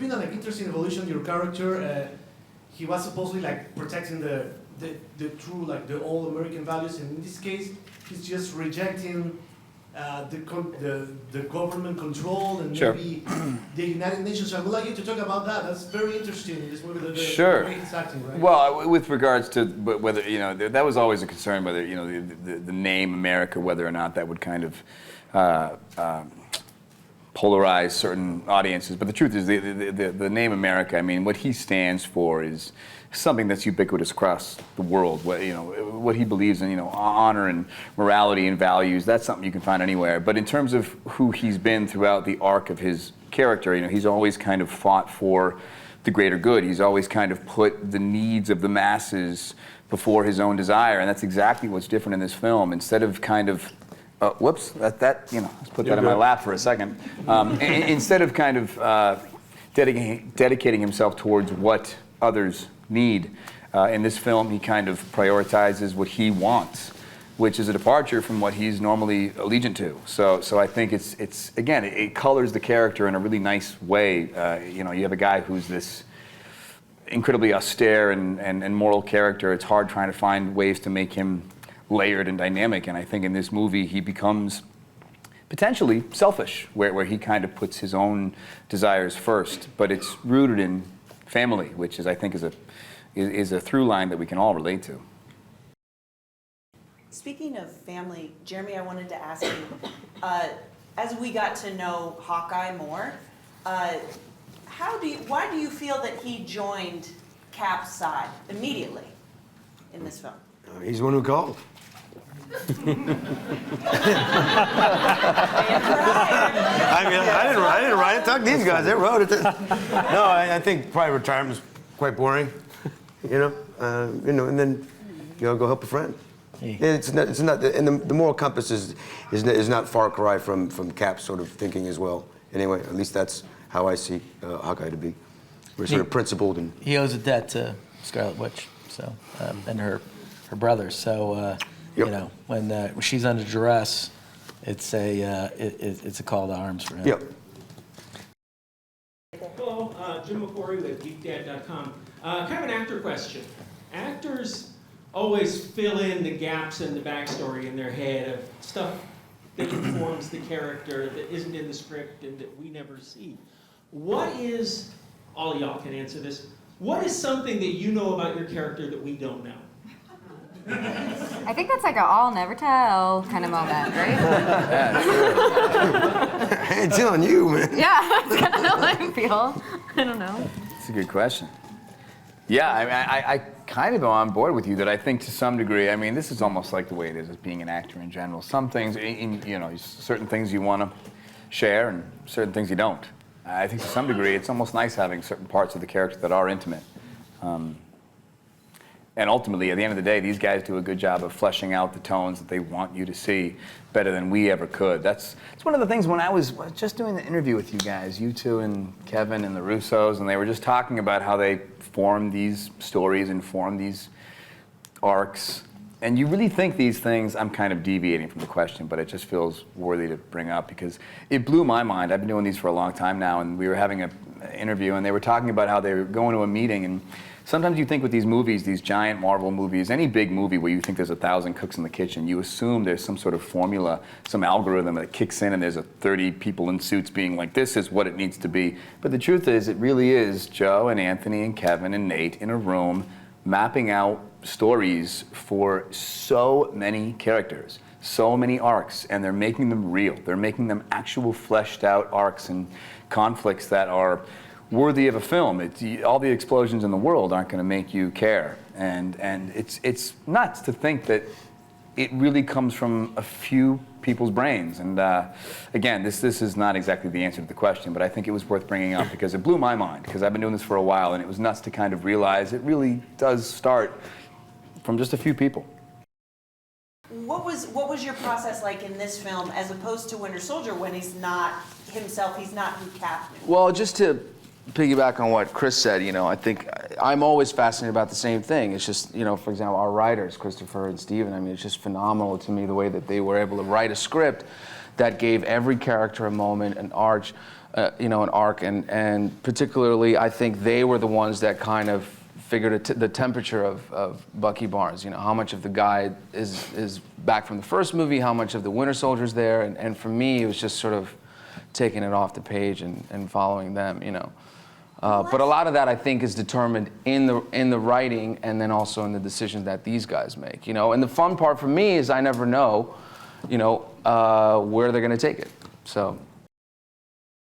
been an interesting evolution. Your character, he was supposedly like protecting the true, like the all American values, and in this case, he's just rejecting the government control and maybe the United Nations. So I would like you to talk about that. That's very interesting in this movie. The way he's acting, right? Well, with regards to whether, you know, that was always a concern, whether, you know, the name America, whether or not that would kind of polarize certain audiences. But the truth is, the name America, I mean, what he stands for is something that's ubiquitous across the world. What, you know, what he believes in, you know, honor and morality and values, that's something you can find anywhere. But in terms of who he's been throughout the arc of his character, you know, he's always kind of fought for the greater good. He's always kind of put the needs of the masses before his own desire, and that's exactly what's different in this film. Instead of kind of whoops, that you know, let's put that in my lap for a second. Instead of kind of dedicating himself towards what others need, in this film he kind of prioritizes what he wants, which is a departure from what he's normally allegiant to. So I think it's again, it colors the character in a really nice way. You know, you have a guy who's this incredibly austere and moral character. It's hard trying to find ways to make him layered and dynamic, and I think in this movie he becomes potentially selfish, where he kind of puts his own desires first, but it's rooted in family, which is, I think, is a through line that we can all relate to. Speaking of family, Jeremy, I wanted to ask you, as we got to know Hawkeye more, why do you feel that he joined Cap's side immediately in this film? He's the one who called. I mean, I didn't write it. Talk these guys. They wrote it. No, I think probably retirement's quite boring. You know, and then go help a friend. It's not, and the moral compass is not far cry from Cap's sort of thinking as well. Anyway, at least that's how I see Hawkeye to be. We're sort of principled, and he owes a debt to Scarlet Witch, so and her brothers. So you know, when she's under duress, it's a call to arms for him. Yep. Hello, Jim McCory with GeekDad.com. Kind of an actor question. Actors always fill in the gaps in the backstory in their head of stuff that informs the character that isn't in the script and that we never see. What is, all y'all can answer this, what is something that you know about your character that we don't know? I think that's like an all never tell kind of moment, right? It's on you, man. Yeah, that's kind of how I feel. I don't know. It's a good question. Yeah, I mean, I kind of am on board with you that I think to some degree, I mean, this is almost like the way it is as being an actor in general. Some things, you know, certain things you want to share and certain things you don't. I think to some degree, it's almost nice having certain parts of the character that are intimate. And ultimately, at the end of the day, these guys do a good job of fleshing out the tones that they want you to see better than we ever could. That's one of the things when I was just doing the interview with you guys, you two and Kevin and the Russos, and they were just talking about how they form these stories and form these arcs. And you really think these things, I'm kind of deviating from the question, but it just feels worthy to bring up because it blew my mind. I've been doing these for a long time now, and we were having an interview, and they were talking about how they were going to a meeting, and sometimes you think with these movies, these giant Marvel movies, any big movie where you think there's 1,000 cooks in the kitchen, you assume there's some sort of formula, some algorithm that kicks in and there's 30 people in suits being like, this is what it needs to be. But the truth is, it really is Joe and Anthony and Kevin and Nate in a room mapping out stories for so many characters, so many arcs, and they're making them real. They're making them actual fleshed out arcs and conflicts that are worthy of a film. All the explosions in the world aren't going to make you care, and it's nuts to think that it really comes from a few people's brains. And again, this is not exactly the answer to the question, but I think it was worth bringing up because it blew my mind. Because I've been doing this for a while, and it was nuts to kind of realize it really does start from just a few people. What was your process like in this film as opposed to Winter Soldier when he's not himself, he's not who Cap knew? Well, just to piggyback on what Chris said, you know, I think I'm always fascinated about the same thing. It's just, you know, for example, our writers, Christopher and Steven, I mean, it's just phenomenal to me the way that they were able to write a script that gave every character a moment, an arc, an arc, and particularly I think they were the ones that kind of figured the temperature of Bucky Barnes. How much of the guy is back from the first movie, how much of the Winter Soldier's there, and for me it was just sort of taking it off the page and following them. But a lot of that I think is determined in the writing and then also in the decisions that these guys make. And the fun part for me is I never know, where they're going to take it. So.